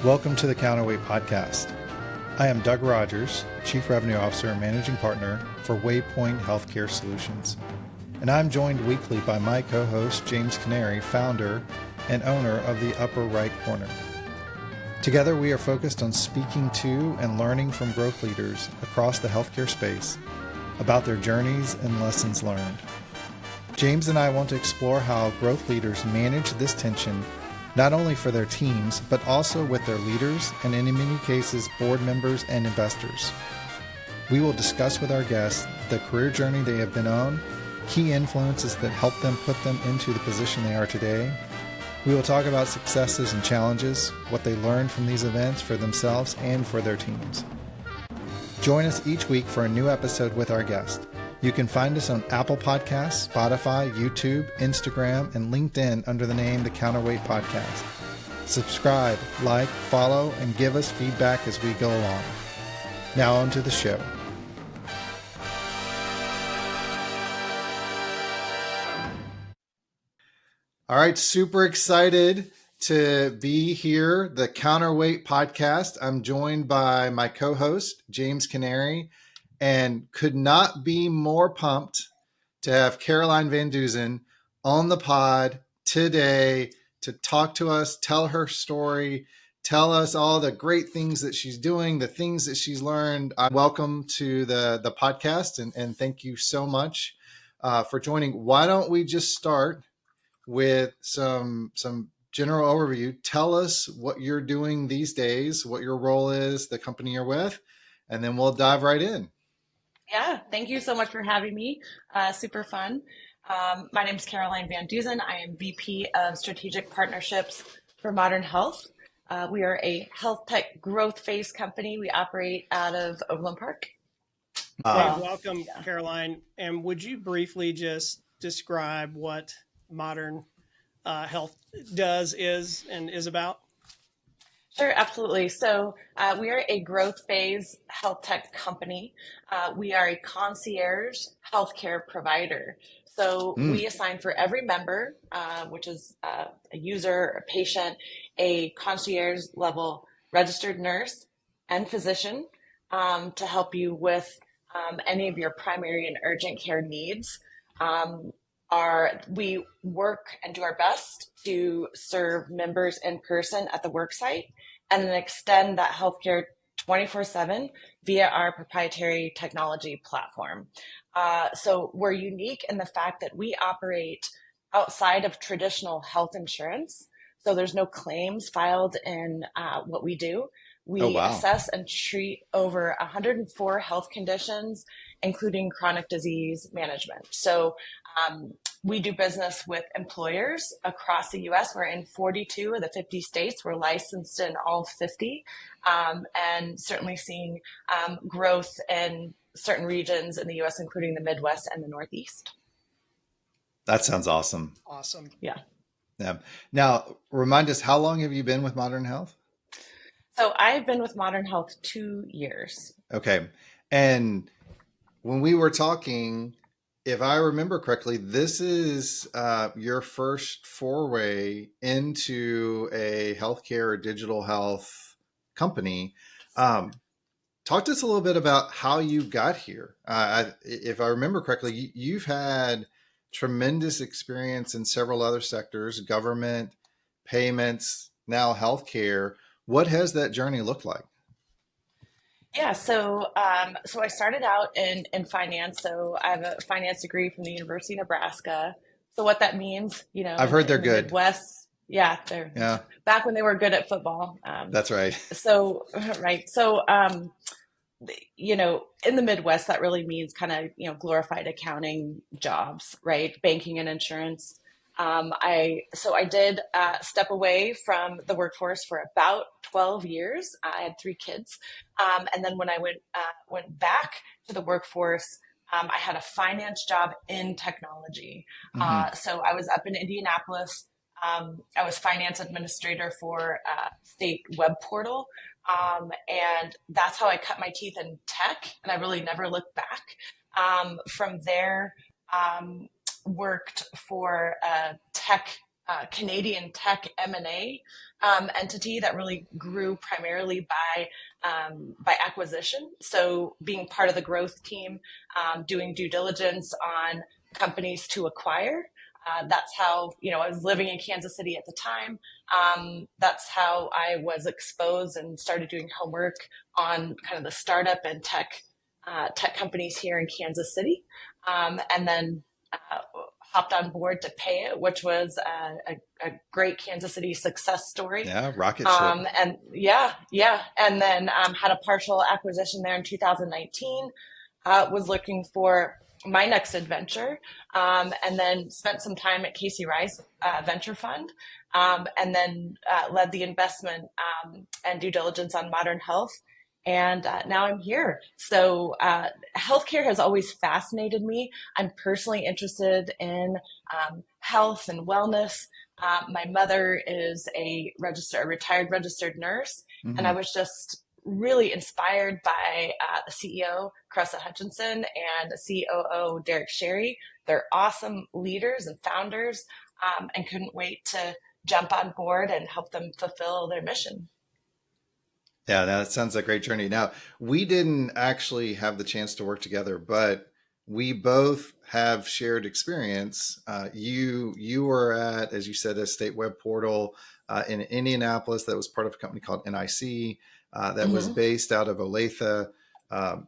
Welcome to the Counterweight podcast. I am Doug Rogers, Chief Revenue Officer and Managing Partner for Waypoint Healthcare Solutions. And I'm joined weekly by my co-host, James Canary, founder and owner of the Upper Right Corner. Together, we are focused on speaking to and learning from growth leaders across the healthcare space about their journeys and lessons learned. James and I want to explore how growth leaders manage this tension, not only for their teams, but also with their leaders and in many cases, board members and investors. We will discuss with our guests the career journey they have been on, key influences that helped them put them into the position they are today. We will talk about successes and challenges, what they learned from these events for themselves and for their teams. Join us each week for a new episode with our guest. You can find us on Apple Podcasts, Spotify, YouTube, Instagram, and LinkedIn under the name The Counterweight Podcast. Subscribe, like, follow, and give us feedback as we go along. Now on to the show. All right, super excited to be here, the Counterweight Podcast. I'm joined by my co-host, James Canary, and could not be more pumped to have Caroline VanDeusen on the pod today to talk to us, tell her story, tell us all the great things that she's doing, the things that she's learned. Welcome to the podcast, and thank you so much for joining. Why don't we just start with some general overview? Tell us what you're doing these days, what your role is, the company you're with, and then we'll dive right in. Yeah, thank you so much for having me. Super fun. My name is Caroline VanDeusen. I am VP of Strategic Partnerships for ModRN Health. We are a health tech growth phase company. We operate out of Overland Park. Welcome, Caroline. And would you briefly just describe what ModRN Health is about? Sure, absolutely. So we are a growth phase health tech company. We are a concierge healthcare provider. So we assign for every member, which is a user, a patient, a concierge level registered nurse and physician to help you with any of your primary and urgent care needs. We work and do our best to serve members in person at the work site and then extend that healthcare 24/7 via our proprietary technology platform. So we're unique in the fact that we operate outside of traditional health insurance. So there's no claims filed in what we do. We assess and treat over 104 health conditions, including chronic disease management. So we do business with employers across the U.S. We're in 42 of the 50 states. We're licensed in all 50, and certainly seeing growth in certain regions in the U.S., including the Midwest and the Northeast. That sounds awesome. Awesome. Yeah. Now, remind us, how long have you been with ModRN Health? So I've been with ModRN Health 2 years. Okay. And when we were talking, if I remember correctly, this is your first foray into a healthcare or digital health company. Talk to us a little bit about how you got here. If I remember correctly, you've had tremendous experience in several other sectors, government, payments, now healthcare. What has that journey looked like? Yeah, so I started out in finance. So I have a finance degree from the University of Nebraska. So what that means, I've heard they're good. Midwest, they're back when they were good at football. That's right. So right, so in the Midwest, that really means kind of glorified accounting jobs, right? Banking and insurance. I did step away from the workforce for about 12 years. I had 3 kids. And then when I went back to the workforce, I had a finance job in technology. So I was up in Indianapolis. I was finance administrator for state web portal. And that's how I cut my teeth in tech. And I really never looked back. From there, worked for a tech Canadian tech M&A entity that really grew primarily by acquisition. So being part of the growth team, doing due diligence on companies to acquire. That's how, I was living in Kansas City at the time. That's how I was exposed and started doing homework on kind of the startup and tech companies here in Kansas City. And then hopped on board to Pay It, which was a great Kansas City success story. Yeah, rocket ship. And and then had a partial acquisition there in 2019. Was looking for my next adventure, and then spent some time at Casey Rice Venture Fund, and then led the investment and due diligence on ModRN Health. And now I'm here. So healthcare has always fascinated me. I'm personally interested in health and wellness. My mother is a retired registered nurse, and I was just really inspired by the CEO, Carissa Hutchinson, and the COO, Derek Sherry. They're awesome leaders and founders, and couldn't wait to jump on board and help them fulfill their mission. Yeah, that sounds like a great journey. Now, we didn't actually have the chance to work together, but we both have shared experience. You were at, as you said, a state web portal in Indianapolis that was part of a company called NIC that was based out of Olathe.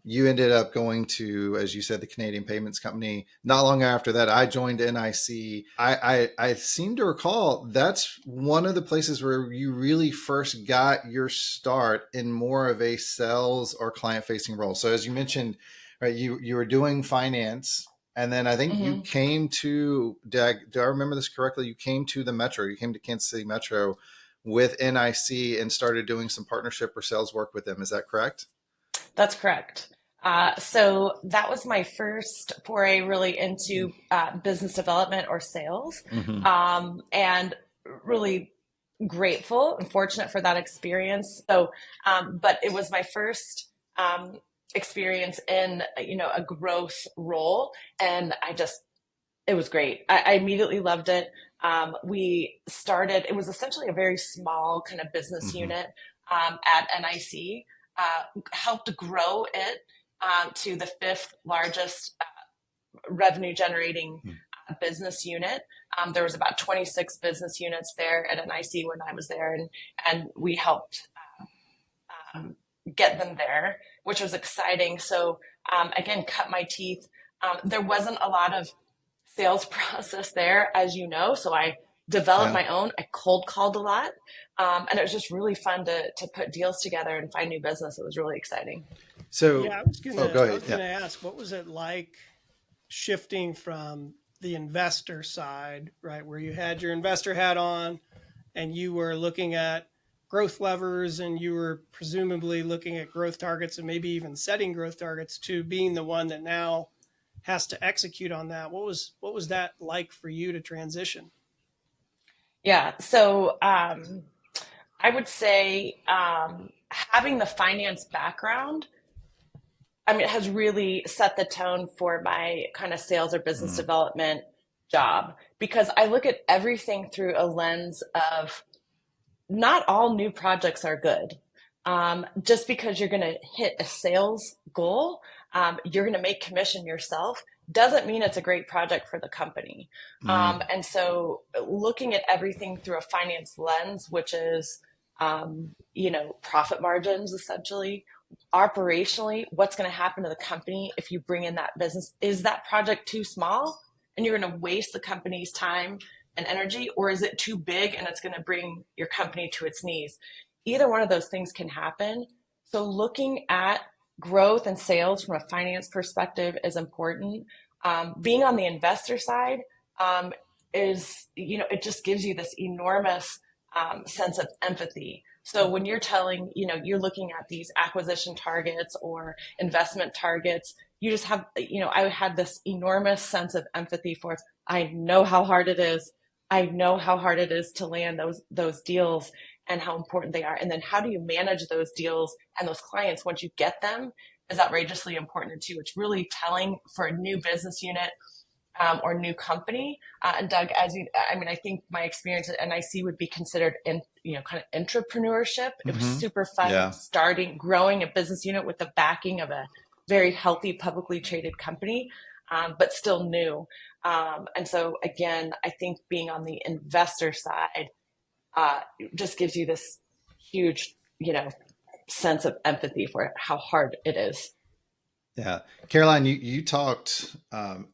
You ended up going to, as you said, the Canadian Payments Company. Not long after that, I joined NIC. I seem to recall that's one of the places where you really first got your start in more of a sales or client-facing role. So as you mentioned, right, you were doing finance, and then I think you came to, do I remember this correctly? You came to the Metro. You came to Kansas City Metro with NIC and started doing some partnership or sales work with them. Is that correct? That's correct. So that was my first foray really into business development or sales, and really grateful and fortunate for that experience. So, but it was my first experience in, a growth role, and it was great. I immediately loved it. It was essentially a very small kind of business unit at NIC. Helped grow it to the fifth largest revenue generating business unit. There was about 26 business units there at NIC when I was there, and we helped get them there, which was exciting. So again, cut my teeth. There wasn't a lot of sales process there, as you know, so I developed my own. I cold called a lot. And it was just really fun to put deals together and find new business. It was really exciting. So I was going to ask, what was it like shifting from the investor side, right, where you had your investor hat on and you were looking at growth levers and you were presumably looking at growth targets and maybe even setting growth targets, to being the one that now has to execute on that? What was that like for you to transition? Yeah. So I would say having the finance background, it has really set the tone for my kind of sales or business development job, because I look at everything through a lens of not all new projects are good. Just because you're going to hit a sales goal, you're going to make commission yourself, doesn't mean it's a great project for the company. And so looking at everything through a finance lens, which is, profit margins, essentially, operationally, what's going to happen to the company if you bring in that business? Is that project too small and you're going to waste the company's time and energy, or is it too big and it's going to bring your company to its knees? Either one of those things can happen. So looking at growth and sales from a finance perspective is important. Being on the investor side is, it just gives you this enormous sense of empathy. So when you're you're looking at these acquisition targets or investment targets, you just have, I had this enormous sense of empathy for, I know how hard it is. I know how hard it is to land those deals and how important they are. And then how do you manage those deals and those clients once you get them is outrageously important too. It's really telling for a new business unit. or new company. And Doug, I think my experience at NIC would be considered kind of entrepreneurship. It was super fun growing a business unit with the backing of a very healthy publicly traded company, but still new. And so again, I think being on the investor side just gives you this huge, sense of empathy for how hard it is. Yeah. Caroline, you talked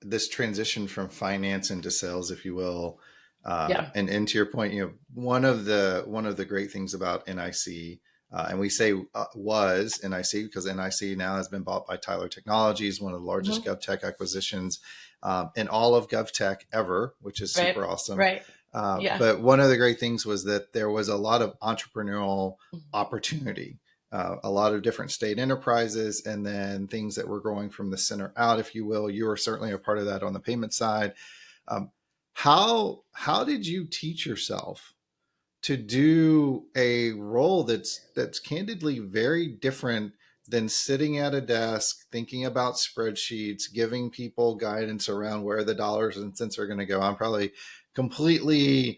this transition from finance into sales, if you will. And to your point, one of the great things about NIC, and we say was NIC because NIC now has been bought by Tyler Technologies, one of the largest GovTech acquisitions in all of GovTech ever, which is super awesome. Right. But one of the great things was that there was a lot of entrepreneurial opportunity. A lot of different state enterprises, and then things that were growing from the center out, if you will. You were certainly a part of that on the payment side. How did you teach yourself to do a role that's candidly very different than sitting at a desk, thinking about spreadsheets, giving people guidance around where the dollars and cents are going to go? I'm probably completely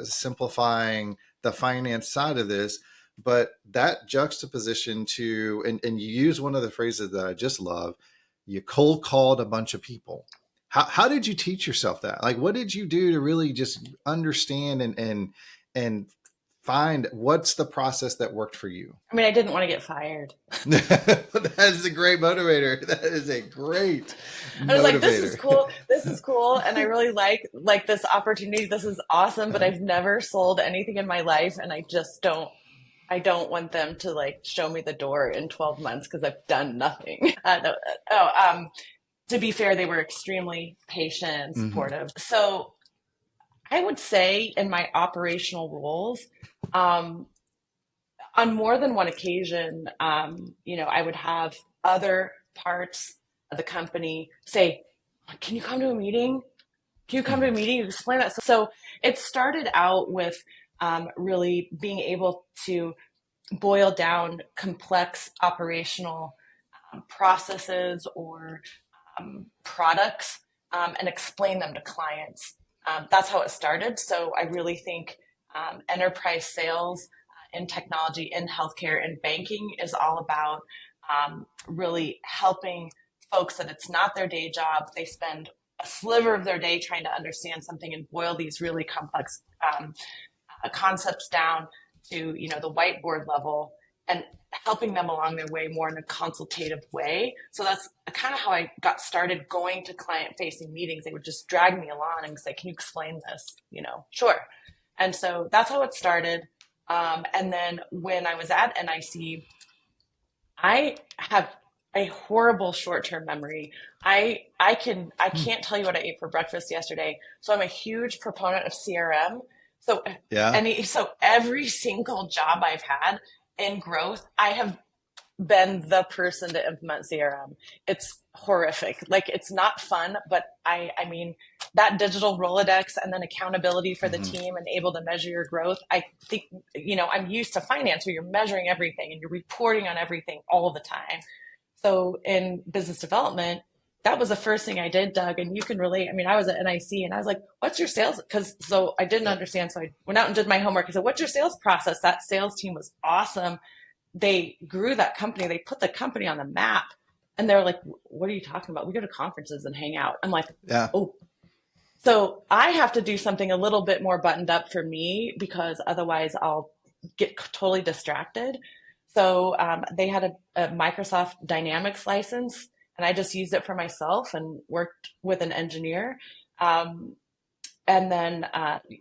simplifying the finance side of this, but that juxtaposition to, and you use one of the phrases that I just love, you cold called a bunch of people. How did you teach yourself that? Like, what did you do to really just understand and find what's the process that worked for you? I mean, I didn't want to get fired. That is a great motivator. That is a great motivator. I was like, this is cool. This is cool. And I really like this opportunity. This is awesome, but I've never sold anything in my life. And I don't want them to show me the door in 12 months because I've done nothing. To be fair, they were extremely patient and supportive. So I would say in my operational roles, on more than one occasion, I would have other parts of the company say, can you come to a meeting? Can you come to a meeting and explain that? So it started out with really being able to boil down complex operational processes or products and explain them to clients. That's how it started. So I really think enterprise sales in technology, in healthcare, and banking is all about really helping folks that it's not their day job. They spend a sliver of their day trying to understand something and boil these really complex concepts down to the whiteboard level and helping them along their way more in a consultative way. So that's kind of how I got started going to client-facing meetings. They would just drag me along and say, can you explain this? Sure. And so that's how it started. And then when I was at NIC, I have a horrible short-term memory. I can't tell you what I ate for breakfast yesterday. So I'm a huge proponent of CRM. So every single job I've had in growth, I have been the person to implement CRM. It's horrific. It's not fun, but I mean, that digital Rolodex and then accountability for the team and able to measure your growth. I think, I'm used to finance where you're measuring everything and you're reporting on everything all the time. So in business development, that was the first thing I did, Doug, and you can relate. I mean, I was at NIC and I was like, what's your sales? So I didn't understand. So I went out and did my homework. I said, what's your sales process? That sales team was awesome. They grew that company. They put the company on the map. And they're like, what are you talking about? We go to conferences and hang out. I'm like, oh. So I have to do something a little bit more buttoned up for me because otherwise I'll get totally distracted. So they had a Microsoft Dynamics license. And I just used it for myself and worked with an engineer. And then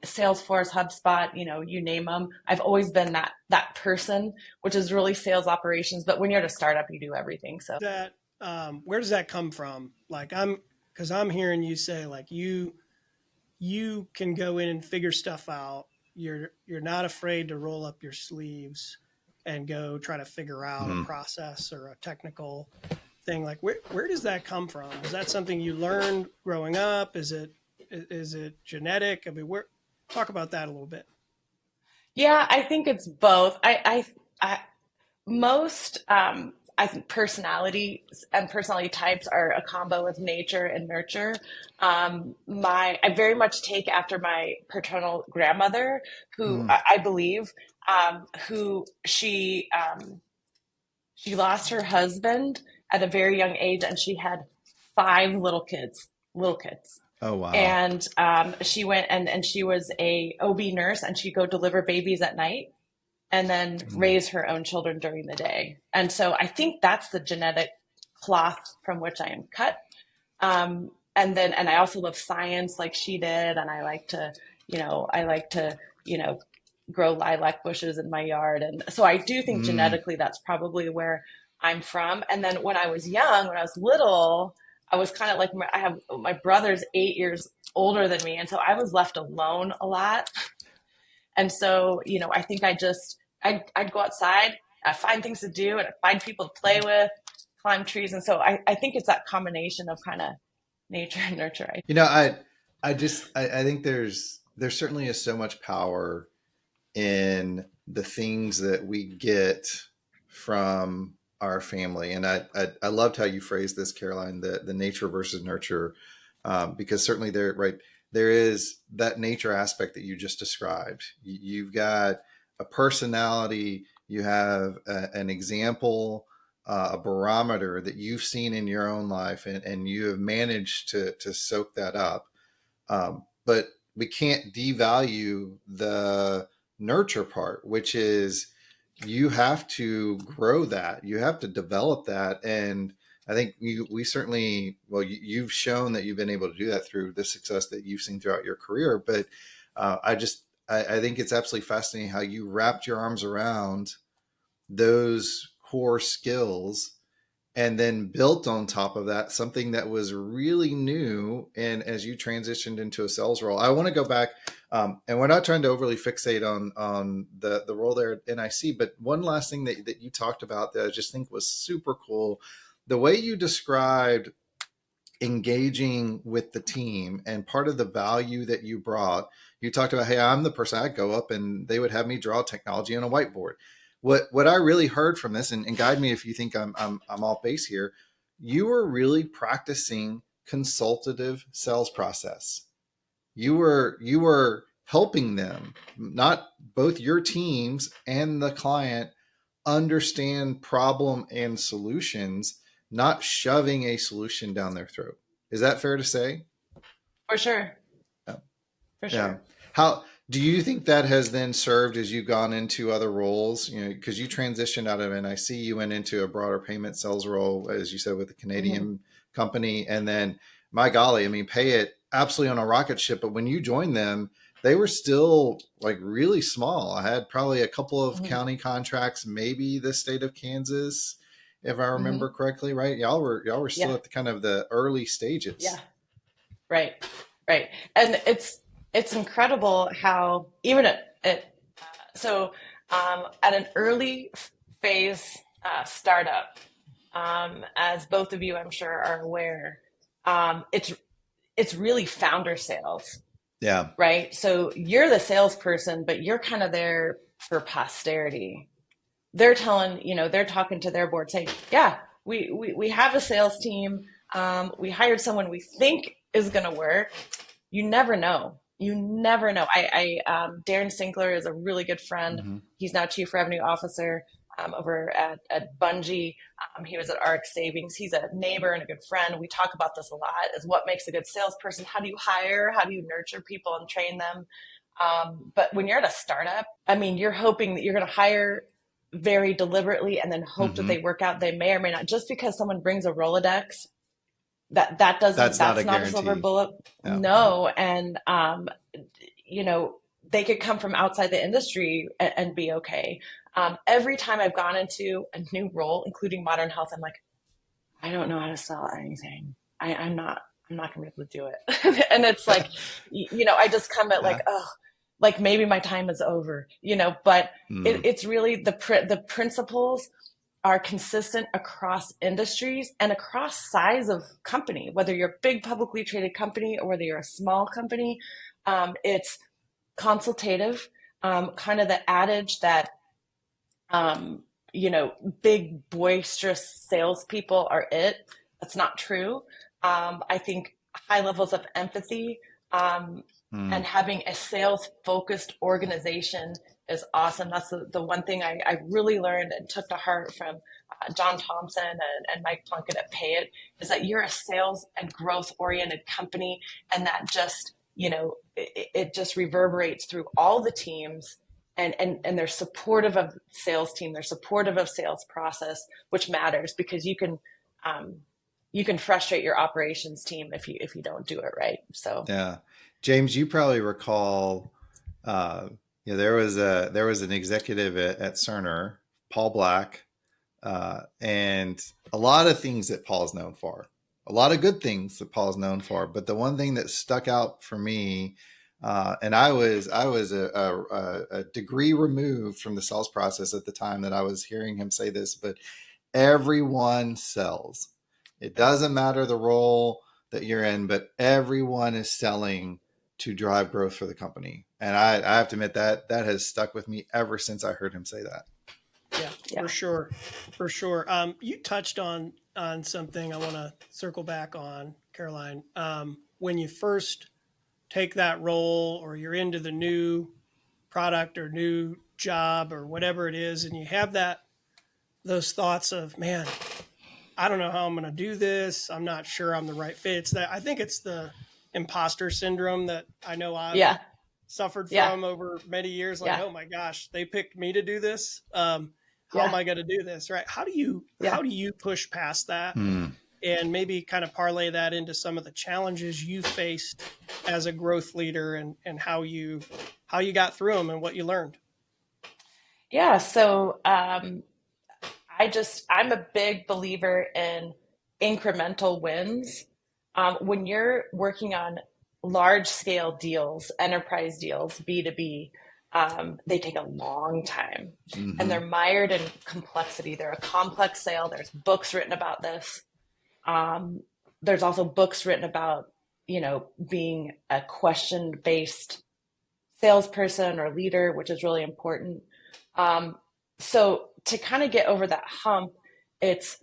Salesforce, HubSpot, you name them. I've always been that person, which is really sales operations. But when you're at a startup, you do everything. So that where does that come from? Because I'm hearing you say you can go in and figure stuff out. You're not afraid to roll up your sleeves and go try to figure out a process or a technical thing. Where does that come from? Is that something you learned growing up? Is it genetic? I mean, talk about that a little bit. Yeah, I think it's both. I think personality types are a combo of nature and nurture. I very much take after my paternal grandmother, who I believe, who she lost her husband at a very young age, and she had 5 little kids. Oh, wow. And she went and she was a OB nurse, and she'd go deliver babies at night and then raise her own children during the day. And so I think that's the genetic cloth from which I am cut. And I also love science like she did. And I like to, grow lilac bushes in my yard. And so I do think genetically that's probably where I'm from. And then when I was little, I was kind of like, my brother's 8 years older than me. And so I was left alone a lot. And so, I think I'd go outside, I'd find things to do, and I'd find people to play with, climb trees. And so I think it's that combination of kind of nature and nurture. I think there's certainly is so much power in the things that we get from our family. And I loved how you phrased this, Caroline, the nature versus nurture, because certainly there is that nature aspect that you just described. You've got a personality, you have an example, a barometer that you've seen in your own life, and you have managed to soak that up. But we can't devalue the nurture part, which is you have to grow that, you have to develop that. And I think we certainly, you've shown that you've been able to do that through the success that you've seen throughout your career. But I think it's absolutely fascinating how you wrapped your arms around those core skills and then built on top of that something that was really new. And as you transitioned into a sales role, I want to go back, and we're not trying to overly fixate on the role there at NIC, but one last thing that you talked about that I just think was super cool, the way you described engaging with the team and part of the value that you brought. You talked about, hey, I'm the person, I'd go up and they would have me draw technology on a whiteboard. What I really heard from this, and guide me if you think I'm off base here, you were really practicing consultative sales process. You were helping them, not both your teams and the client, understand problem and solutions, not shoving a solution down their throat. Is that fair to say? For sure. Yeah. For sure. Yeah. How do you think that has then served as you've gone into other roles? Because you transitioned out of NIC, you went into a broader payment sales role, as you said, with a Canadian company. And then, my golly, I mean, pay it absolutely on a rocket ship. But when you joined them, they were still like really small. I had probably a couple of county contracts, maybe the state of Kansas, if I remember correctly, right? Y'all were still at the kind of the early stages. Yeah. Right. And it's incredible how even at an early phase startup, as both of you I'm sure are aware, it's really founder sales. Yeah. Right. So you're the salesperson, but you're kind of there for posterity. They're talking to their board saying, yeah, we have a sales team. We hired someone we think is going to work. You never know. Darren Sinkler is a really good friend. He's now Chief Revenue Officer over at Bungie. He was at RX Savings. He's a neighbor and a good friend. We talk about this a lot, is what makes a good salesperson. How do you hire? How do you nurture people and train them? But when you're at a startup, I mean, you're hoping that you're going to hire very deliberately and then hope that they work out. They may or may not. Just because someone brings a Rolodex, that's not a silver bullet. Yeah. No. And, they could come from outside the industry and be okay. Every time I've gone into a new role, including ModRN Health, I'm like, I don't know how to sell anything. I'm not going to be able to do it. And it's like, I just come at like, oh, like maybe my time is over, but it's really the principles are consistent across industries and across size of company, whether you're a big publicly traded company or whether you're a small company. It's consultative, kind of the adage that big boisterous salespeople are it. That's not true. I think high levels of empathy and having a sales focused organization is awesome. That's the one thing I really learned and took to heart from John Thompson and Mike Plunkett at Pay It, is that you're a sales and growth oriented company, and that just, it just reverberates through all the teams, and they're supportive of sales team. They're supportive of sales process, which matters because you can frustrate your operations team if you don't do it right. So yeah, James, you probably recall, there was an executive at Cerner, Paul Black, and a lot of things that Paul's known for, a lot of good things that Paul's known for. But the one thing that stuck out for me, and I was a degree removed from the sales process at the time that I was hearing him say this, but everyone sells. It doesn't matter the role that you're in, but everyone is selling to drive growth for the company. And I have to admit that has stuck with me ever since I heard him say that. Yeah, for sure. You touched on something I want to circle back on, Caroline. When you first take that role, or you're into the new product or new job or whatever it is, and you have those thoughts of, man, I don't know how I'm going to do this. I'm not sure I'm the right fit. I think it's the imposter syndrome that I know I've suffered from over many years. Like, oh my gosh, they picked me to do this. How am I going to do this? Right. How do you push past that and maybe kind of parlay that into some of the challenges you faced as a growth leader, and how you got through them and what you learned? Yeah. So, I'm a big believer in incremental wins. When you're working on large scale deals, enterprise deals, B2B, they take a long time, and they're mired in complexity. They're a complex sale. There's books written about this. There's also books written about, being a question-based salesperson or leader, which is really important. So to kind of get over that hump, it's,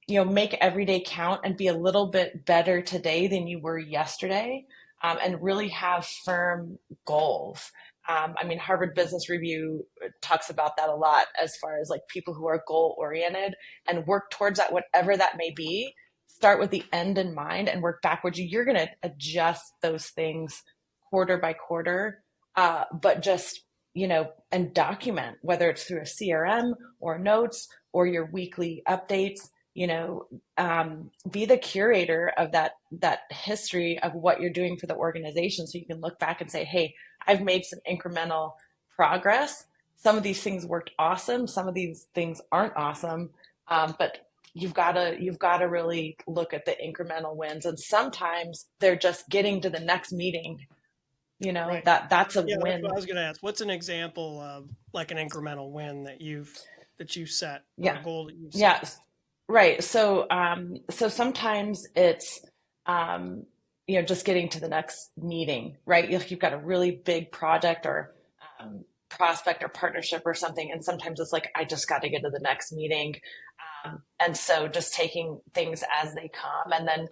make every day count and be a little bit better today than you were yesterday, and really have firm goals. Harvard Business Review talks about that a lot, as far as like people who are goal oriented and work towards that, whatever that may be. Start with the end in mind and work backwards. You're going to adjust those things quarter by quarter, but just, and document, whether it's through a CRM or notes or your weekly updates. Be the curator of that history of what you're doing for the organization, so you can look back and say, hey, I've made some incremental progress. Some of these things worked awesome. Some of these things aren't awesome. But you've got to really look at the incremental wins. And sometimes they're just getting to the next meeting. Right. That's a win. That's what I was going to ask. What's an example of like an incremental win that you set, or a goal that you've set? Yes. Right. So sometimes it's, just getting to the next meeting, right? You've got a really big project or prospect or partnership or something. And sometimes it's like, I just got to get to the next meeting. And so just taking things as they come. And then,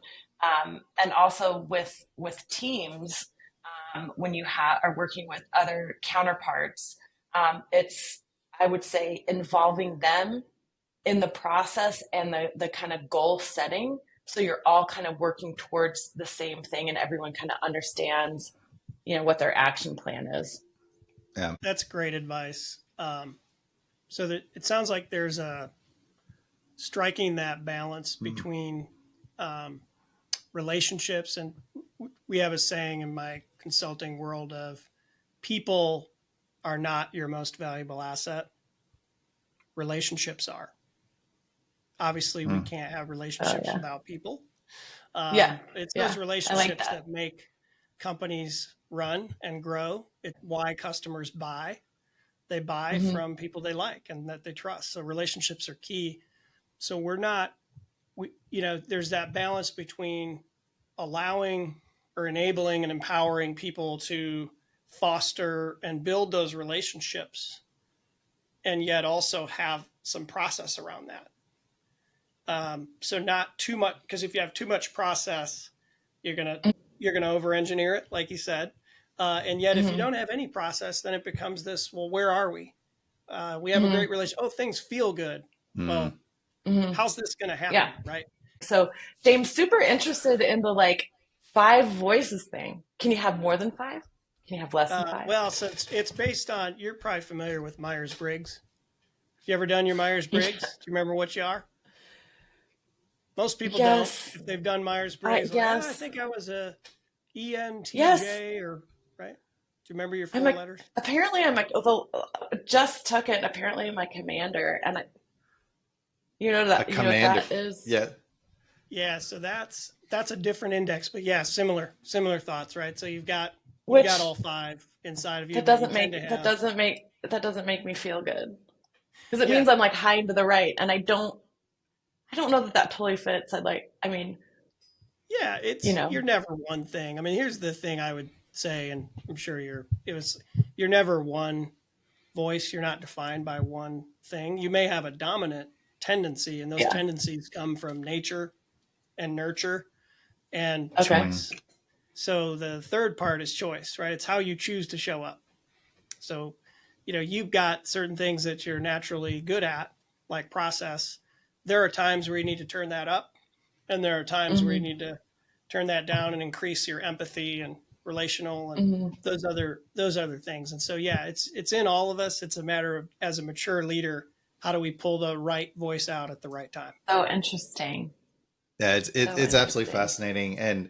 and also with teams, when you are working with other counterparts, it's, I would say, involving them in the process and the kind of goal setting. So you're all kind of working towards the same thing, and everyone kind of understands, what their action plan is. Yeah. That's great advice. So that it sounds like there's a striking that balance between relationships. And we have a saying in my consulting world of, people are not your most valuable asset. Relationships are. Obviously, we can't have relationships without people. It's those relationships that make companies run and grow. It's why customers buy. They buy from people they like and that they trust. So relationships are key. So there's that balance between allowing or enabling and empowering people to foster and build those relationships, and yet also have some process around that. So not too much, because if you have too much process, you're gonna over-engineer it, like you said. And yet, if you don't have any process, then it becomes this, well, where are we? We have a great relationship. Oh, things feel good. Well, how's this going to happen? Yeah. Right. So James, super interested in the like 5 voices thing. Can you have more than 5? Can you have less than 5? Well, so it's based on, you're probably familiar with Myers-Briggs. You ever done your Myers-Briggs? Do you remember what you are? Most people don't. If they've done Myers-Briggs, I think I was a ENTJ or, right? Do you remember your 4 letters? Apparently I'm like, just took it. Apparently I'm a commander. And you know what that is? Yeah. Yeah. So that's a different index, but yeah, similar thoughts, right? So you've got all 5 inside of you. That doesn't make me feel good. Because it means I'm like high and to the right. And I don't know that totally fits. You're never one thing. I mean, here's the thing I would say, and I'm sure you're never one voice. You're not defined by one thing. You may have a dominant tendency, and those tendencies come from nature and nurture and choice. So the third part is choice, right? It's how you choose to show up. So, you've got certain things that you're naturally good at, like process. There are times where you need to turn that up, and there are times where you need to turn that down and increase your empathy and relational and those other things. And so, it's in all of us. It's a matter of, as a mature leader, how do we pull the right voice out at the right time? Oh, interesting. Yeah, it's absolutely fascinating. And,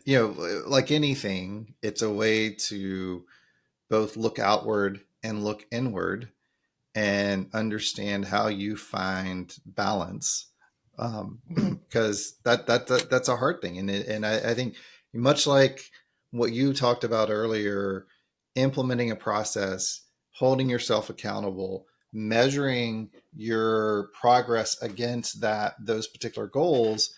like anything, it's a way to both look outward and look inward and understand how you find balance. Because that's a hard thing. And I think much like what you talked about earlier, implementing a process, holding yourself accountable, measuring your progress against those particular goals.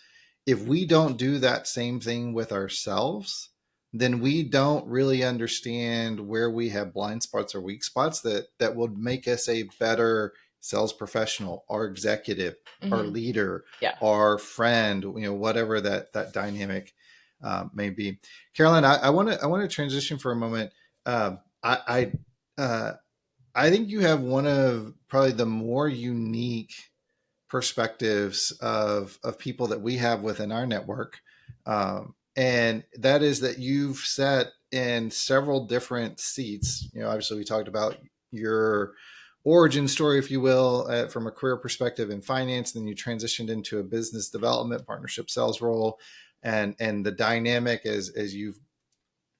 If we don't do that same thing with ourselves, then we don't really understand where we have blind spots or weak spots that would make us a better sales professional, our executive, our leader, our friend, whatever that dynamic may be. Caroline, I want to transition for a moment. I think you have one of probably the more unique perspectives of people that we have within our network. And that is that you've sat in several different seats. Obviously we talked about your origin story, if you will, from a career perspective in finance. Then you transitioned into a business development partnership sales role, and the dynamic as you've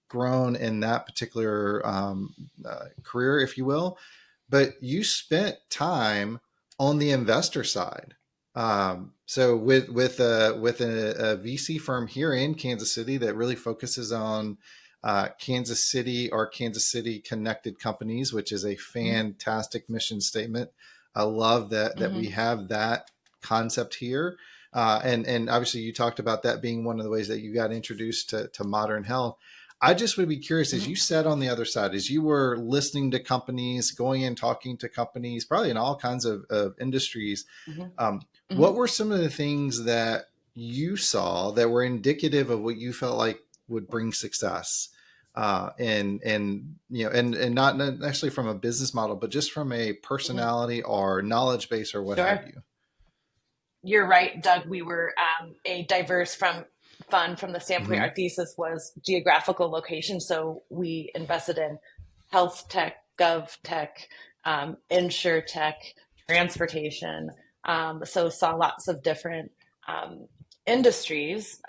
grown in that particular career, if you will. But you spent time on the investor side. So with a VC firm here in Kansas City that really focuses on Kansas City or Kansas City connected companies, which is a fantastic mission statement. I love that we have that concept here. And obviously you talked about that being one of the ways that you got introduced to ModRN Health. I just would be curious, as you sat on the other side, as you were listening to companies, going in, talking to companies, probably in all kinds of industries, what were some of the things that you saw that were indicative of what you felt like would bring success? And not necessarily from a business model, but just from a personality or knowledge base or what have you. You're right, Doug. We were a diverse fund from the standpoint, our thesis was geographical location. So we invested in health tech, gov tech, insure tech, transportation. So saw lots of different industries,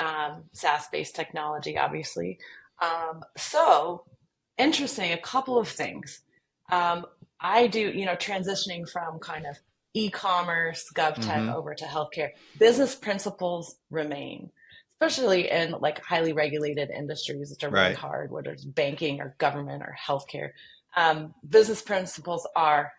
SaaS-based technology, obviously. So interesting, a couple of things. I do, transitioning from kind of e-commerce, gov tech over to healthcare, business principles remain, especially in like highly regulated industries that are really hard, whether it's banking or government or healthcare. Business principles are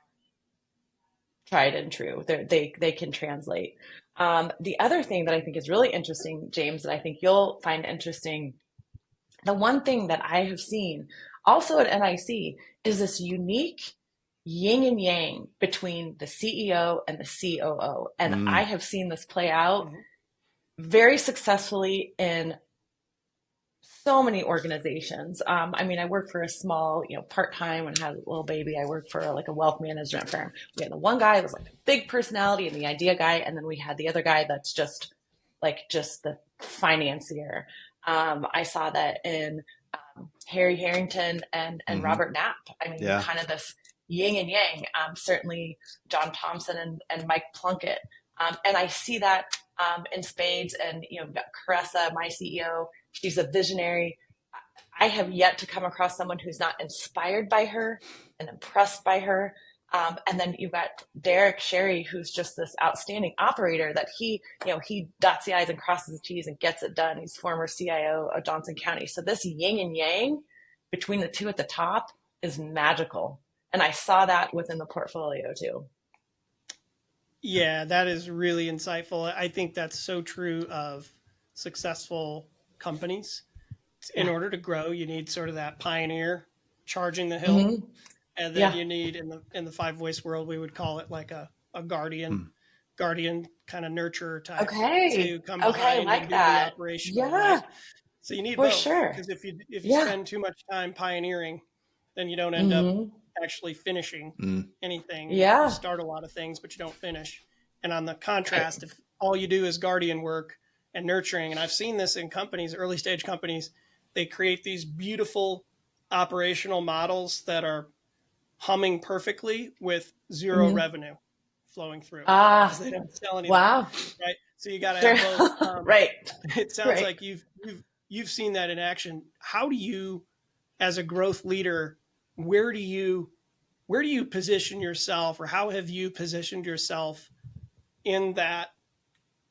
tried and true. They can translate. The other thing that I think is really interesting, James, that I think you'll find interesting, the one thing that I have seen also at NIC is this unique yin and yang between the CEO and the COO. And I have seen this play out very successfully in so many organizations. I mean, I work for a small, part-time when I had a little baby, I worked for like a wealth management firm. We had the one guy that was like a big personality and the idea guy. And then we had the other guy that's just the financier. I saw that in Harry Harrington and Robert Knapp. I mean, kind of this yin and yang. Certainly John Thompson and Mike Plunkett. And I see that in spades. And, we've got Caressa, my CEO. She's a visionary. I have yet to come across someone who's not inspired by her and impressed by her. And then you've got Derek Sherry, who's just this outstanding operator that he dots the I's and crosses the T's and gets it done. He's former CIO of Johnson County. So this yin and yang between the two at the top is magical. And I saw that within the portfolio too. Yeah, that is really insightful. I think that's so true of successful companies. In order to grow, you need sort of that pioneer charging the hill. And then you need in the five voice world, we would call it like a guardian kind of nurturer type to come behind like and that. do the operational. Right? So you need both. Sure. Because if you spend too much time pioneering, then you don't end up actually finishing anything. Yeah. You start a lot of things, but you don't finish. And on the contrast, if all you do is guardian work and nurturing, and I've seen this in companies, early stage companies, they create these beautiful operational models that are humming perfectly with zero revenue flowing through. They don't sell anything. Wow. Right. So you got to have both. Right. It sounds like you've seen that in action. How do you, as a growth leader, where do you position yourself, or how have you positioned yourself in that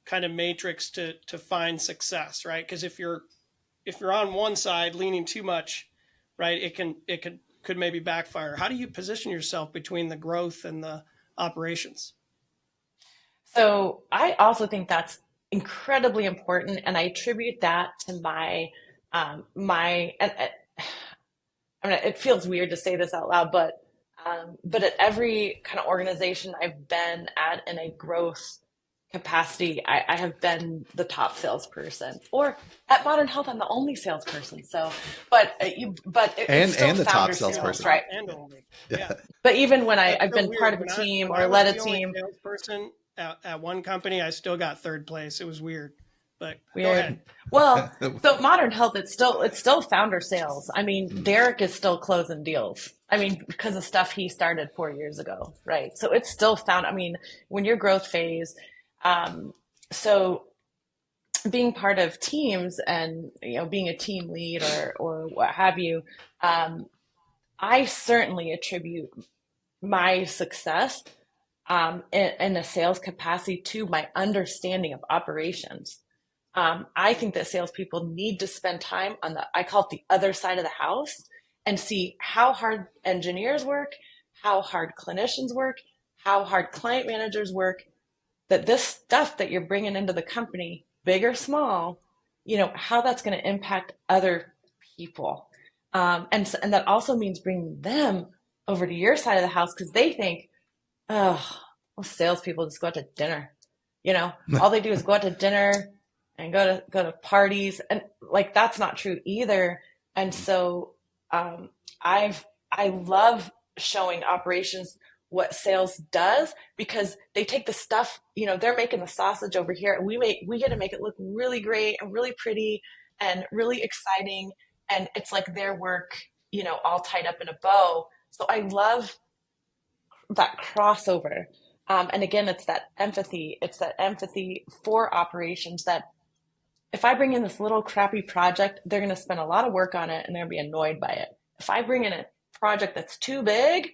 kind of matrix to find success, right? Because if you're on one side leaning too much, right, it could maybe backfire. How do you position yourself between the growth and the operations? So I also think that's incredibly important, and I attribute that to my it feels weird to say this out loud, but at every kind of organization I've been at in a growth capacity, I have been the top salesperson, or at ModRN Health, I'm the only salesperson. So, it's still the top salesperson, sales, right? And only, But even when I've been part of a team or led a team, salesperson at one company, I still got third place. It was weird, but weird. Go ahead. Well, so ModRN Health, it's still founder sales. I mean, Derek is still closing deals. I mean, because of stuff he started 4 years ago, right? So it's still found. I mean, when you're growth phase. So being part of teams and, being a team lead or what have you, I certainly attribute my success, in a sales capacity to my understanding of operations. I think that salespeople need to spend time on I call it the other side of the house, and see how hard engineers work, how hard clinicians work, how hard client managers work, that this stuff that you're bringing into the company, big or small, how that's going to impact other people. And that also means bringing them over to your side of the house, because they think, oh, well, salespeople just go out to dinner. All they do is go out to dinner and go to parties, and like that's not true either. And so I love showing operations what sales does, because they take the stuff, they're making the sausage over here, and we get to make it look really great and really pretty and really exciting, and it's like their work, all tied up in a bow. So I love that crossover. And again, it's that empathy for operations, that if I bring in this little crappy project, they're going to spend a lot of work on it and they're going to be annoyed by it. If I bring in a project that's too big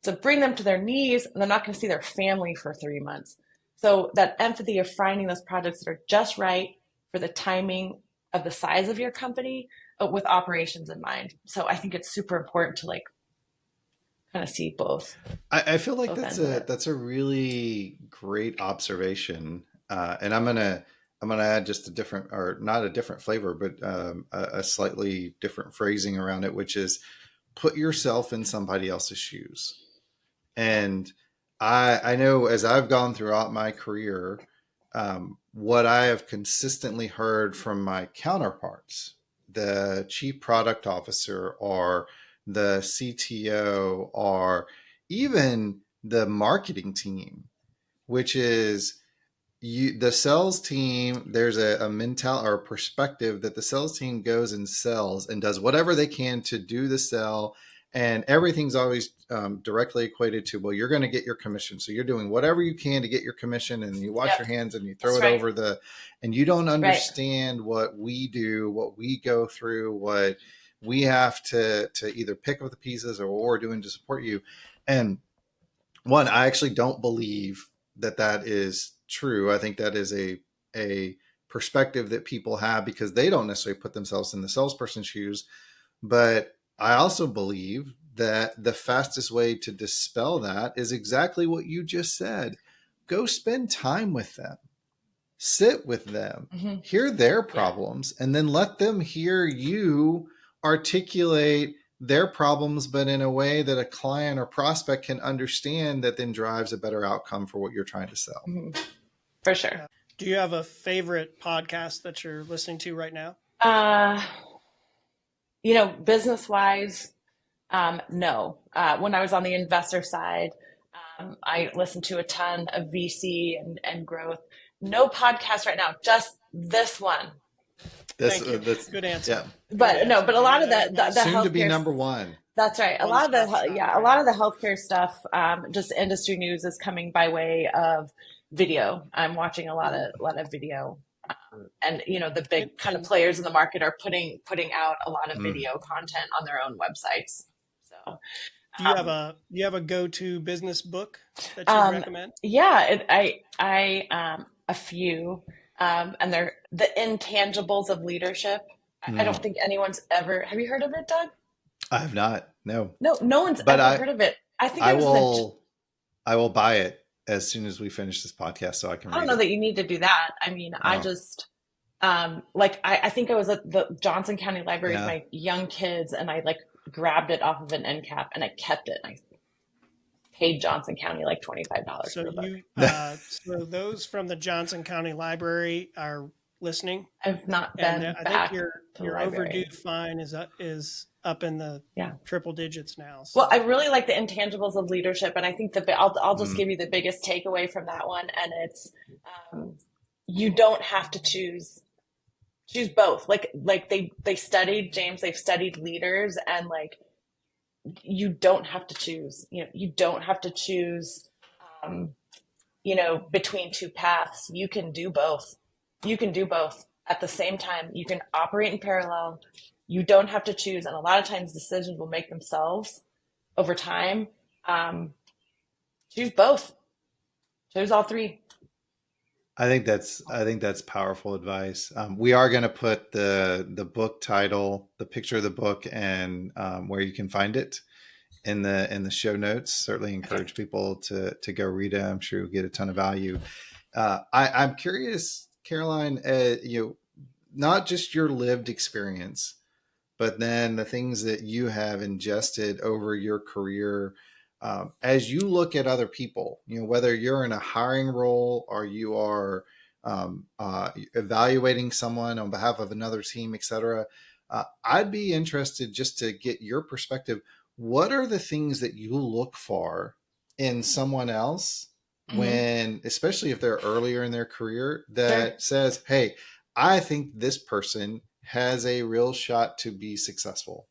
to bring them to their knees, and they're not going to see their family for 3 months. So that empathy of finding those projects that are just right for the timing of the size of your company, with operations in mind. So I think it's super important to kind of see both. I feel like that's a really great observation, and I'm gonna add just a different, or not a different flavor, but a slightly different phrasing around it, which is put yourself in somebody else's shoes. And I know as I've gone throughout my career, what I have consistently heard from my counterparts, the chief product officer or the CTO or even the marketing team, which is the sales team, there's a mental or a perspective that the sales team goes and sells and does whatever they can to do the sell. And everything's always directly equated to, well, you're going to get your commission. So you're doing whatever you can to get your commission, and you wash your hands and you throw it over and you don't understand what we do, what we go through, what we have to either pick up the pieces or what we're doing to support you. And one, I actually don't believe that is true. I think that is a perspective that people have because they don't necessarily put themselves in the salesperson's shoes. But I also believe that the fastest way to dispel that is exactly what you just said. Go spend time with them, sit with them, hear their problems, and then let them hear you articulate their problems, but in a way that a client or prospect can understand, that then drives a better outcome for what you're trying to sell. For sure. Do you have a favorite podcast that you're listening to right now? Business-wise, no. When I was on the investor side, I listened to a ton of VC and growth. No podcast right now, just this one. That's good answer. Yeah. But a lot of the soon healthcare, to be number one. That's right. A lot of the healthcare stuff, just industry news is coming by way of video. I'm watching a lot of video, and the big kind of players in the market are putting out a lot of video content on their own websites. So, do you have a go-to business book that you recommend? Yeah, a few. And they're the Intangibles of Leadership. I don't think anyone's ever. Have you heard of it, Doug? I have not. No. No one's ever heard of it. I think I will buy it as soon as we finish this podcast so I can read it. I don't know that you need to do that. I mean, I just I think I was at the Johnson County Library with my young kids, and I grabbed it off of an end cap and I kept it. And I paid Johnson County like $25 for the book. So those from the Johnson County Library are listening. I've not been I think your overdue fine is up in the triple digits now. So. Well, I really like the Intangibles of Leadership, and I think I'll just give you the biggest takeaway from that one, and it's you don't have to choose both. Like they studied, James, they've studied leaders, and you don't have to choose. You don't have to choose between two paths. You can do both. You can do both at the same time. You can operate in parallel. You don't have to choose. And a lot of times decisions will make themselves over time. Choose both. Choose all three. I think that's powerful advice. We are going to put the book title, the picture of the book, and where you can find it in the show notes. Certainly encourage people to go read it. I'm sure you'll get a ton of value. I'm curious, Caroline, not just your lived experience, but then the things that you have ingested over your career. As you look at other people, whether you're in a hiring role or you are evaluating someone on behalf of another team, et cetera, I'd be interested just to get your perspective. What are the things that you look for in someone else when, especially if they're earlier in their career, that says, hey, I think this person has a real shot to be successful?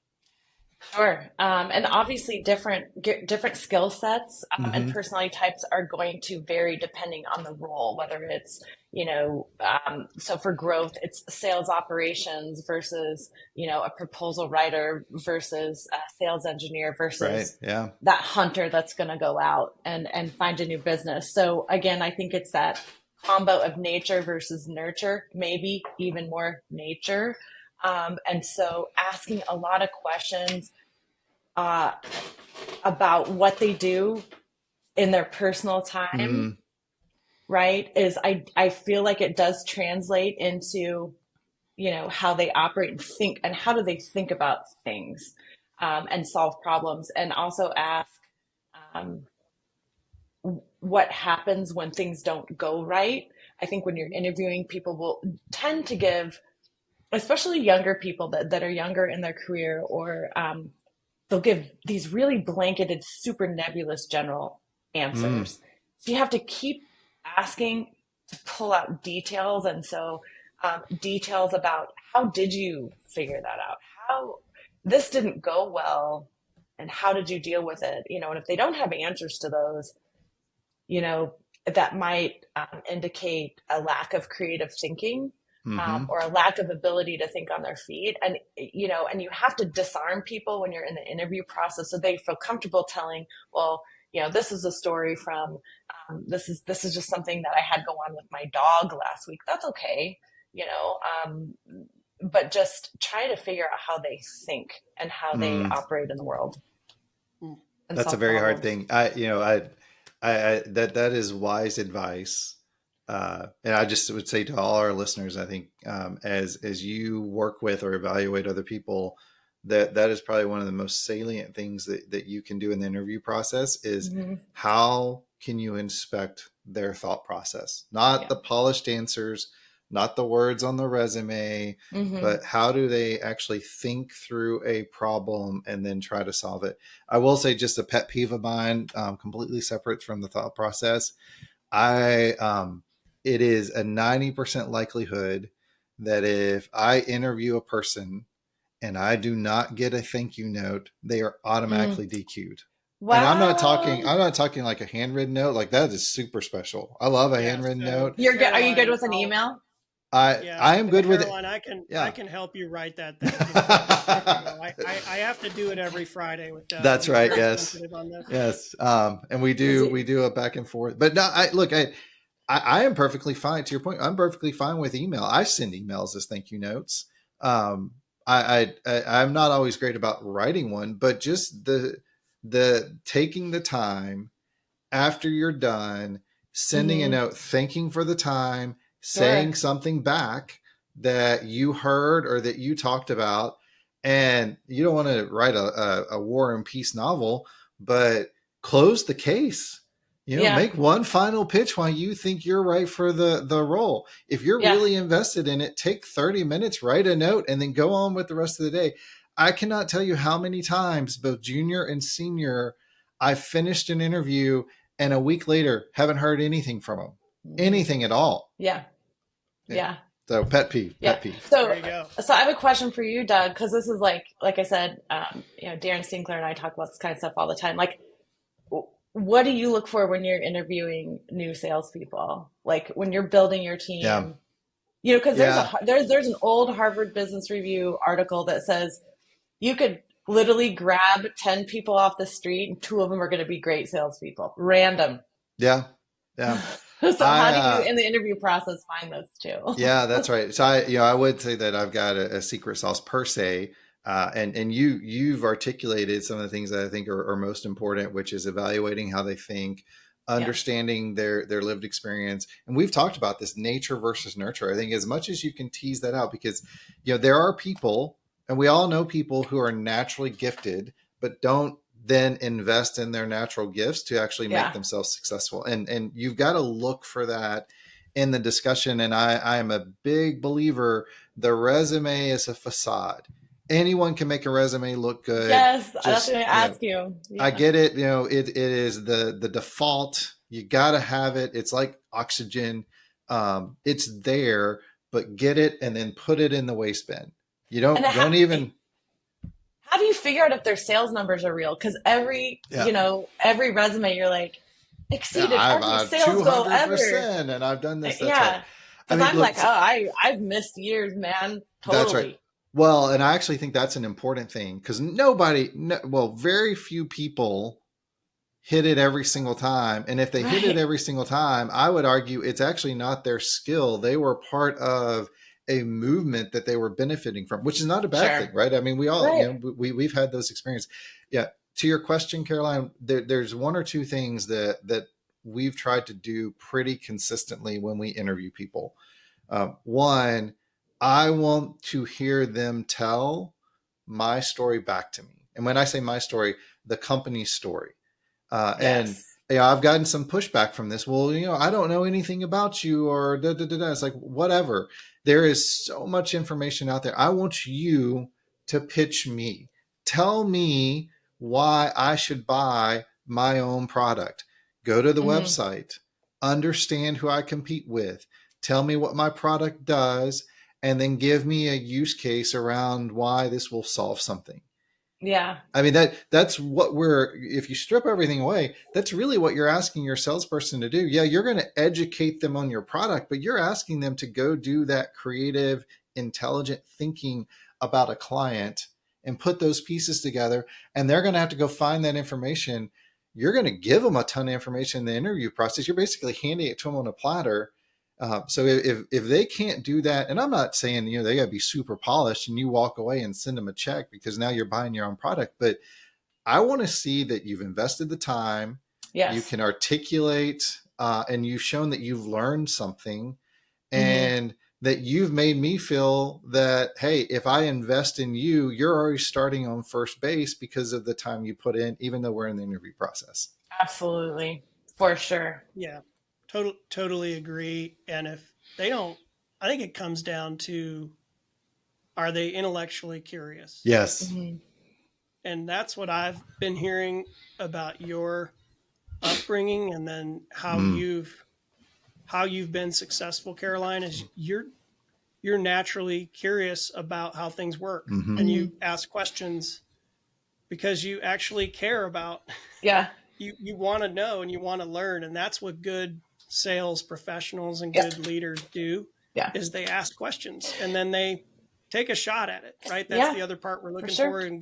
Sure. And obviously different skill sets and personality types are going to vary depending on the role, whether it's, so for growth, it's sales operations versus, a proposal writer versus a sales engineer versus that hunter that's going to go out and find a new business. So again, I think it's that combo of nature versus nurture, maybe even more nature. And so asking a lot of questions about what they do in their personal time, right, is I feel like it does translate into, how they operate and think, and how do they think about things and solve problems, and also ask, what happens when things don't go right. I think when you're interviewing, people will tend to give, especially younger people that are younger in their career, or they'll give these really blanketed, super nebulous general Mm. answers. So you have to keep asking to pull out details. And so details about, how did you figure that out? How this didn't go well, and how did you deal with it? And if they don't have answers to those, that might indicate a lack of creative thinking, Mm-hmm. or a lack of ability to think on their feet. And you have to disarm people when you're in the interview process, so they feel comfortable telling, well, this is a story from, this is just something that I had go on with my dog last week. That's okay, but just try to figure out how they think and how they operate in the world. That's a very hard thing. That is wise advice. And I just would say to all our listeners, I think, as you work with or evaluate other people, that is probably one of the most salient things that you can do in the interview process is how can you inspect their thought process, not the polished answers, not the words on the resume, but how do they actually think through a problem and then try to solve it? I will say, just a pet peeve of mine, completely separate from the thought process. It is a 90% likelihood that if I interview a person and I do not get a thank you note, they are automatically DQ'd. Wow. And I'm not talking like a handwritten note. Like, that is super special. I love a handwritten note. Are you good with an email? I am good with it. Caroline, I can help you write that. I have to do it every Friday with that. That's right. Yes. Yes. And we do a back and forth, but no, I am perfectly fine. To your point, I'm perfectly fine with email. I send emails as thank you notes. I'm not always great about writing one, but just the taking the time after you're done, sending a note, thanking for the time, saying something back that you heard or that you talked about. And you don't want to write a war and peace novel, but close the case. Make one final pitch why you think you're right for the role. If you're really invested in it, take 30 minutes, write a note, and then go on with the rest of the day. I cannot tell you how many times, both junior and senior, I finished an interview and a week later haven't heard anything from them, anything at all. Yeah. So pet peeve. So I have a question for you, Doug, because this is like I said, Darren Sinclair and I talk about this kind of stuff all the time. Like, what do you look for when you're interviewing new salespeople? Like, when you're building your team, because there's an old Harvard Business Review article that says you could literally grab 10 people off the street and 2 of them are going to be great salespeople. Random. Yeah. So how do you, in the interview process, find this too? Yeah, that's right. So I would say that I've got a secret sauce per se. And you've articulated some of the things that I think are most important, which is evaluating how they think, understanding their lived experience. And we've talked about this nature versus nurture. I think as much as you can tease that out, because, there are people, and we all know people who are naturally gifted, but don't then invest in their natural gifts to actually make themselves successful. And you've got to look for that in the discussion. And I am a big believer, the resume is a facade. Anyone can make a resume look good. Yes, that's what I ask you. Yeah. I get it. It is the default. You got to have it. It's like oxygen. It's there, but get it and then put it in the waste bin. You don't even. How do you figure out if their sales numbers are real? Because every resume, you're like, exceeded every sales goal ever. And I've done this. That's right. Because I've missed years, man. Totally. That's right. Well, and I actually think that's an important thing, because very few people hit it every single time. And if they hit it every single time, I would argue it's actually not their skill. They were part of a movement that they were benefiting from, which is not a bad thing, right? I mean, we all, we've had those experiences. Yeah. To your question, Caroline, there's 1 or 2 things that we've tried to do pretty consistently when we interview people. One, I want to hear them tell my story back to me. And when I say my story, the company's story. And I've gotten some pushback from this. Well, I don't know anything about you, or da, da, da, da. It's like, whatever. There is so much information out there. I want you to pitch me. Tell me why I should buy my own product. Go to the website, understand who I compete with, tell me what my product does, and then give me a use case around why this will solve something. Yeah. I mean, that's what if you strip everything away, that's really what you're asking your salesperson to do. Yeah, you're going to educate them on your product, but you're asking them to go do that creative, intelligent thinking about a client and put those pieces together. And they're going to have to go find that information. You're going to give them a ton of information in the interview process. You're basically handing it to them on a platter. So if they can't do that, and I'm not saying, they got to be super polished and you walk away and send them a check because now you're buying your own product, but I want to see that you've invested the time, yes, you can articulate, and you've shown that you've learned something, and that you've made me feel that, hey, if I invest in you, you're already starting on first base because of the time you put in, even though we're in the interview process. Absolutely. For sure. Yeah. Totally agree. And if they don't, I think it comes down to, are they intellectually curious? Yes. And that's what I've been hearing about your upbringing, and then how you've been successful, Caroline, is you're naturally curious about how things work, and you ask questions because you actually care about. Yeah. You want to know and you want to learn, and that's what good sales professionals and good leaders do. Yeah. Is they ask questions and then they take a shot at it, right? That's the other part we're looking for in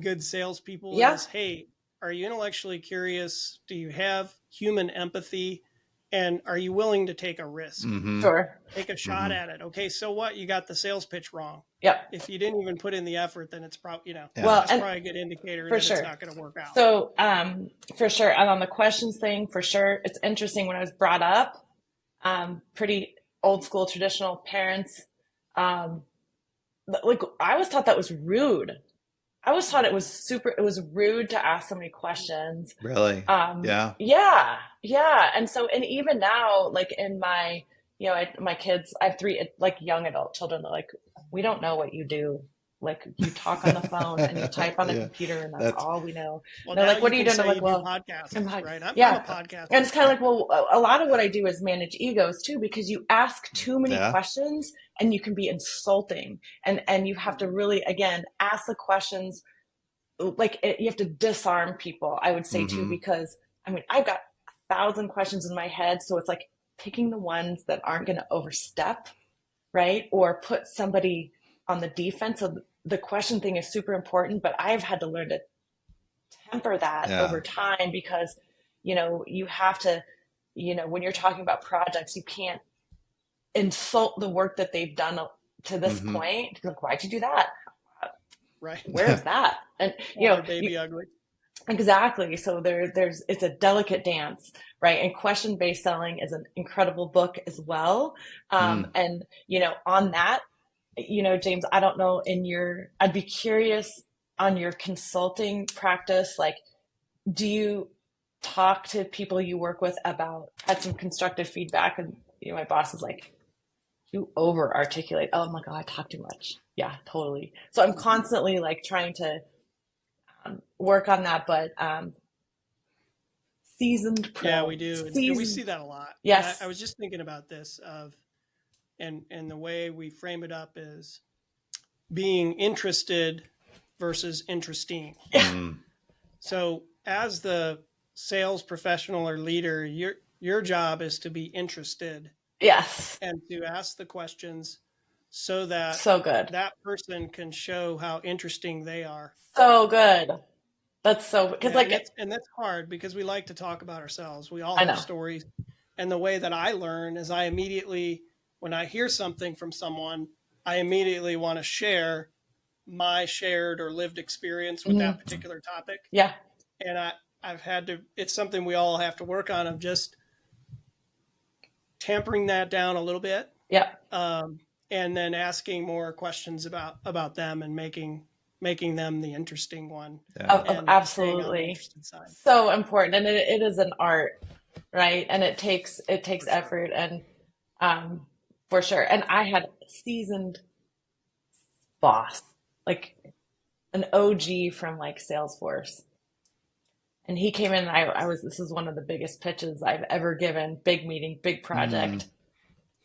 good salespeople is, hey, are you intellectually curious? Do you have human empathy? And are you willing to take a risk? Sure. Take a shot at it. Okay, so what? You got the sales pitch wrong. Yep. If you didn't even put in the effort, then it's probably, well, that's probably a good indicator that it's not going to work out. So, for sure. And on the questions thing, for sure, it's interesting when I was brought up, pretty old school, traditional parents, like I was taught that was rude. I was taught it was rude to ask so many questions. Really? Yeah. Yeah. And so, and even now, like in my, my kids, I have 3 like young adult children. They're like, we don't know what you do. Like you talk on the phone and you type on the computer, and that's all we know. Well, they're like, what are you doing? I'm like, well, podcasts, right? I'm a podcaster. And it's kind of like, well, a lot of what I do is manage egos too, because you ask too many questions and you can be insulting, and you have to really, again, ask the questions. Like you have to disarm people, I would say too, because I mean, I've got 1,000 questions in my head. So it's like picking the ones that aren't going to overstep, right? Or put somebody on the defense. So the question thing is super important, but I've had to learn to temper that over time, because, you have to, when you're talking about projects, you can't insult the work that they've done to this point. Like, why'd you do that? Right. Where's that? And baby ugly. Exactly. So it's a delicate dance, right? And question-based selling is an incredible book as well. And on that, James, I don't know, I'd be curious on your consulting practice, like, do you talk to people you work with about, had some constructive feedback, and my boss is like, you over articulate. Oh my God, I talk too much. Yeah, totally. So I'm constantly like trying to work on that, but seasoned pro. Yeah, we do. And we see that a lot. Yes. I was just thinking about this and the way we frame it up is being interested versus interesting. So as the sales professional or leader, your job is to be interested. Yes. And to ask the questions so that that person can show how interesting they are. So good. That's so, because and that's hard because we like to talk about ourselves. We all have stories. And the way that I learn is I immediately, when I hear something from someone, I immediately want to share my shared or lived experience with that particular topic. Yeah. And I've had to, it's something we all have to work on, of just tempering that down a little bit. Yeah. And then asking more questions about them and making making them the interesting one. Yeah. Absolutely. So important. And it is an art, right? And it takes effort and for sure. And I had seasoned boss, like an OG from like Salesforce. And he came in and this is one of the biggest pitches I've ever given, big meeting, big project.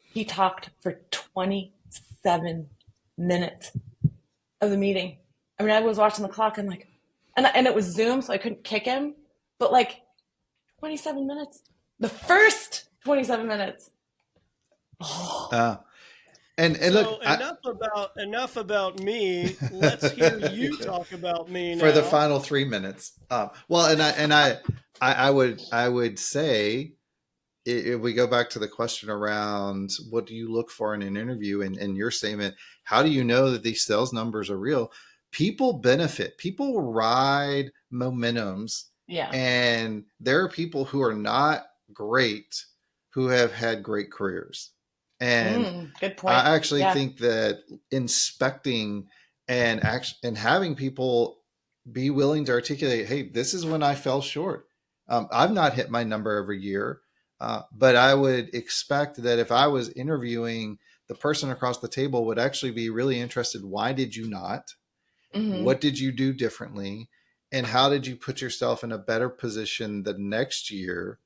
He talked for 27 minutes of the meeting. I mean, I was watching the clock. I'm like, and it was Zoom, so I couldn't kick him. But like 27 minutes, the first 27 minutes. Oh. And so look, enough about me. Let's hear you talk about me now. For the final 3 minutes. Well, I would say, if we go back to the question around what do you look for in an interview, and your statement, how do you know that these sales numbers are real? People benefit. People ride momentums. Yeah. And there are people who are not great who have had great careers. And good point. I actually think that inspecting and having people be willing to articulate, hey, this is when I fell short. I've not hit my number every year, but I would expect that if I was interviewing, the person across the table would actually be really interested. Why did you not? What did you do differently? And how did you put yourself in a better position the next year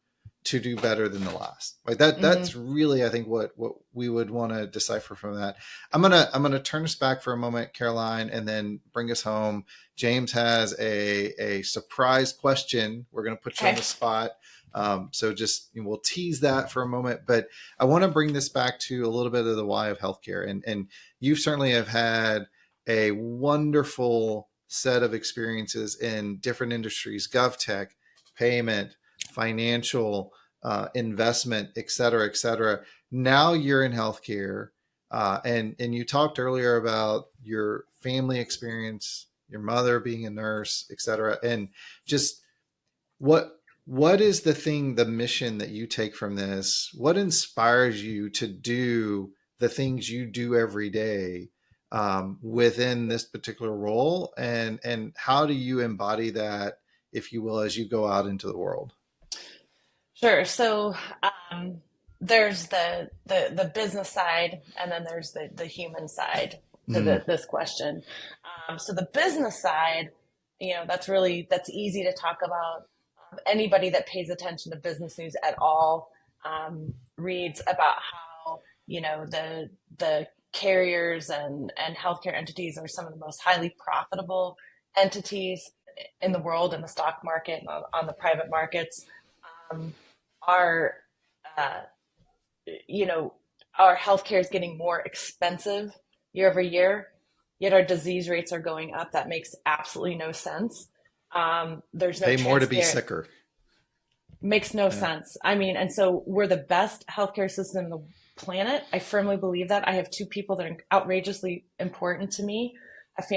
to do better than the last? Like that's really, I think, what we would want to decipher from that. I'm gonna turn us back for a moment, Caroline, and then bring us home. James has a surprise question. We're gonna put you on the spot. So just we'll tease that for a moment, but I want to bring this back to a little bit of the why of healthcare. And you certainly have had a wonderful set of experiences in different industries, GovTech, payment, financial, investment, et cetera, et cetera. Now you're in healthcare, and you talked earlier about your family experience, your mother being a nurse, et cetera, and just what is the mission that you take from this? What inspires you to do the things you do every day within this particular role, and how do you embody that, if you will, as you go out into the world? Sure. So there's the business side, and then there's the human side to this question. So the business side, that's easy to talk about. Anybody that pays attention to business news at all reads about how the carriers and healthcare entities are some of the most highly profitable entities in the world, in the stock market and on the private markets. Our healthcare is getting more expensive year over year, yet our disease rates are going up. That makes absolutely no sense. There's no pay more to be sicker. Makes no sense. I mean, and so we're the best healthcare system in the planet. I firmly believe that. I have two people that are outrageously important to me.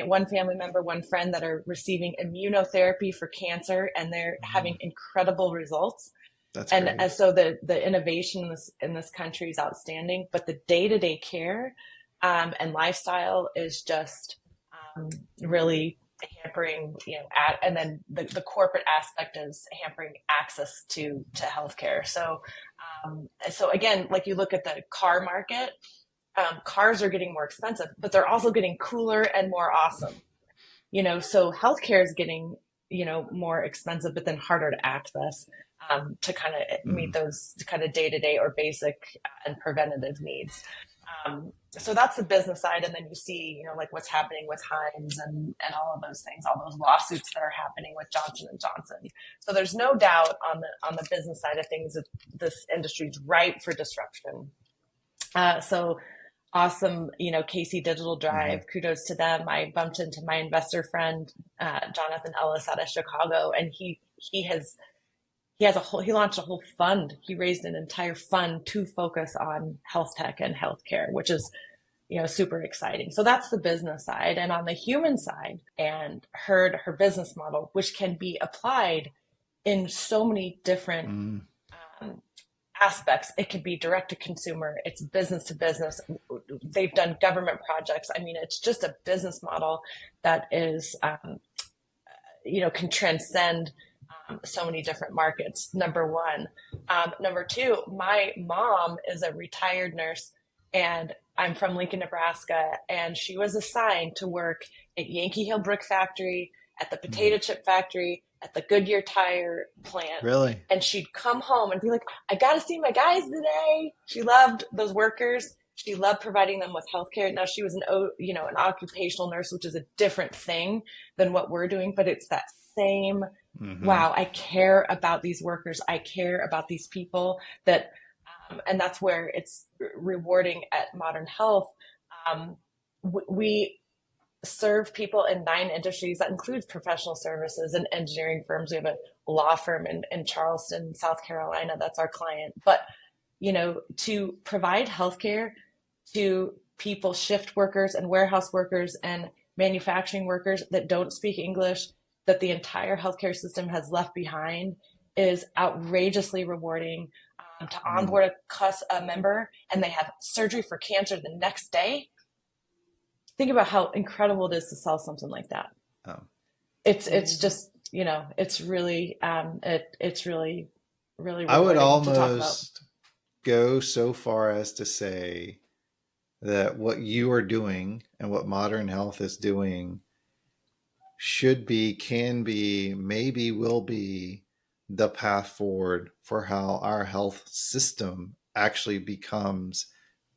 One family member, one friend that are receiving immunotherapy for cancer, and they're having incredible results. That's and great. And so the innovation in this country is outstanding, but the day-to-day care and lifestyle is just really hampering, and then the corporate aspect is hampering access to healthcare. So again, like you look at the car market, cars are getting more expensive, but they're also getting cooler and more awesome. So healthcare is getting, more expensive, but then harder to access to kind of meet those kind of day-to-day or basic and preventative needs. So that's the business side. And then you see, like what's happening with Heinz and all of those things, all those lawsuits that are happening with Johnson & Johnson. So there's no doubt on the business side of things that this industry is ripe for disruption. So awesome, Casey Digital Drive, kudos to them. I bumped into my investor friend, Jonathan Ellis out of Chicago, and he launched a whole fund. He raised an entire fund to focus on health tech and healthcare, which is, super exciting. So that's the business side. And on the human side, and heard her business model, which can be applied in so many different aspects. It could be direct to consumer. It's business to business. They've done government projects. I mean, it's just a business model that is, can transcend so many different markets. Number one. Number two, my mom is a retired nurse, and I'm from Lincoln, Nebraska, and she was assigned to work at Yankee Hill Brick Factory, at the potato chip factory, at the Goodyear tire plant. Really? And she'd come home and be like, I got to see my guys today. She loved those workers. She loved providing them with healthcare. Now, she was an occupational nurse, which is a different thing than what we're doing, but it's that same, wow, I care about these workers. I care about these people and that's where it's rewarding at ModRN Health. We serve people in 9 industries. That includes professional services and engineering firms. We have a law firm in Charleston, South Carolina. That's our client. But, to provide healthcare to people, shift workers and warehouse workers and manufacturing workers that don't speak English, that the entire healthcare system has left behind, is outrageously rewarding. To onboard a member and they have surgery for cancer the next day. Think about how incredible it is to sell something like that. Oh. It's just, it's really, it's really, really. I would almost go so far as to say that what you are doing and what ModRN Health is doing should be, can be, maybe will be the path forward for how our health system actually becomes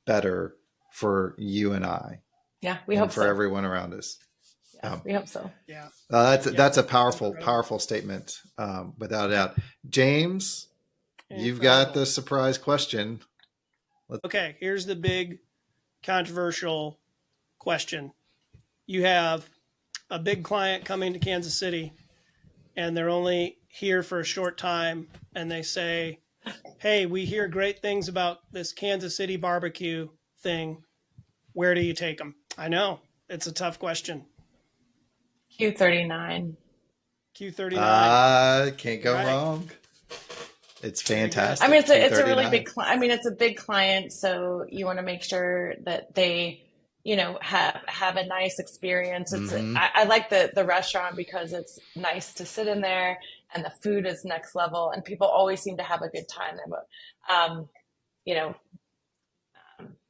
better for you and I. Yeah, we hope for everyone around us. Yeah, we hope so. Yeah, that's a powerful statement, without a doubt. James, you've got the surprise question. Okay, here's the big controversial question. You have a big client coming to Kansas City, and they're only here for a short time, and they say, hey, we hear great things about this Kansas City barbecue thing. Where do you take them? I know it's a tough question. Q39. Can't go wrong. It's fantastic. I mean, it's a really big it's a big client, so you want to make sure that they have a nice experience. It's I like the restaurant because it's nice to sit in there and the food is next level and people always seem to have a good time there. But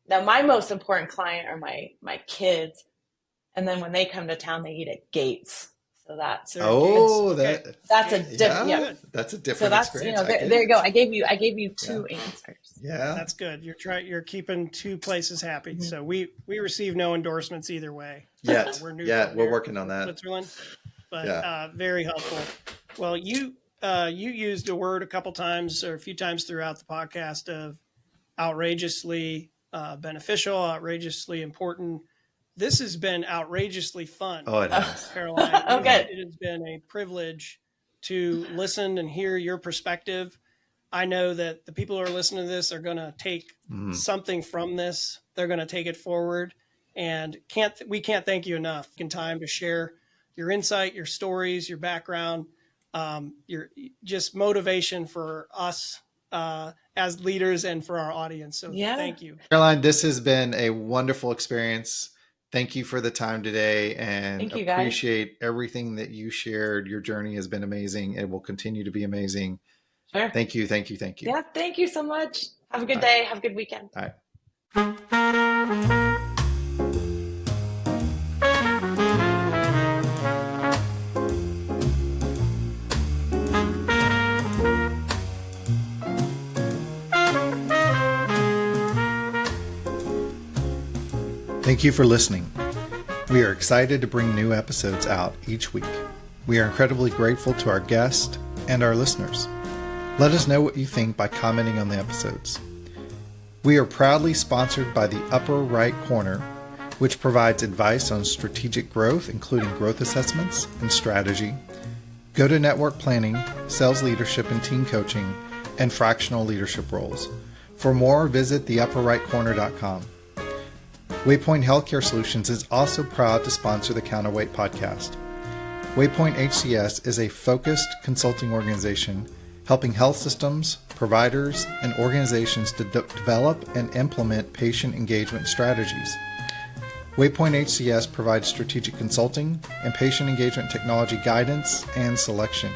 now my most important client are my kids, and then when they come to town they eat at Gates. So that's that's a different that's a different. So that's experience. There you go. I gave you 2 answers. Yeah, that's good. You're keeping 2 places happy. So we receive no endorsements either way. We're working on that. Switzerland, but very helpful. Well, you used a word a couple times or a few times throughout the podcast of outrageously beneficial, outrageously important. This has been outrageously fun. Oh, it has. Caroline. Okay. It has been a privilege to listen and hear your perspective. I know that the people who are listening to this are going to take something from this. They're going to take it forward, and we can't thank you enough. In time to share your insight, your stories, your background, your just motivation for us as leaders and for our audience. So thank you. Caroline, this has been a wonderful experience. Thank you for the time today, and appreciate everything that you shared. Your journey has been amazing. It will continue to be amazing. Sure. Thank you. Yeah, thank you so much. Have a good day. Have a good weekend. All right. Thank you for listening. We are excited to bring new episodes out each week. We are incredibly grateful to our guests and our listeners. Let us know what you think by commenting on the episodes. We are proudly sponsored by the Upper Right Corner, which provides advice on strategic growth, including growth assessments and strategy, go-to-network planning, sales leadership and team coaching, and fractional leadership roles. For more, visit theupperrightcorner.com. Waypoint Healthcare Solutions is also proud to sponsor the Counterweight podcast. Waypoint HCS is a focused consulting organization helping health systems, providers, and organizations to develop and implement patient engagement strategies. Waypoint HCS provides strategic consulting and patient engagement technology guidance and selection.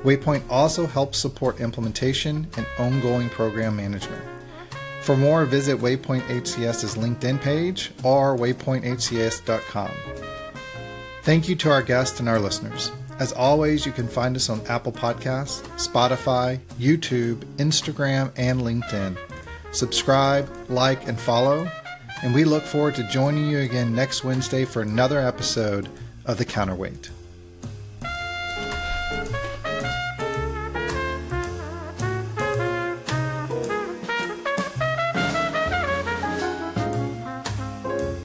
Waypoint also helps support implementation and ongoing program management. For more, visit Waypoint HCS's LinkedIn page or waypointhcs.com. Thank you to our guests and our listeners. As always, you can find us on Apple Podcasts, Spotify, YouTube, Instagram, and LinkedIn. Subscribe, like, and follow, and we look forward to joining you again next Wednesday for another episode of The Counterweight.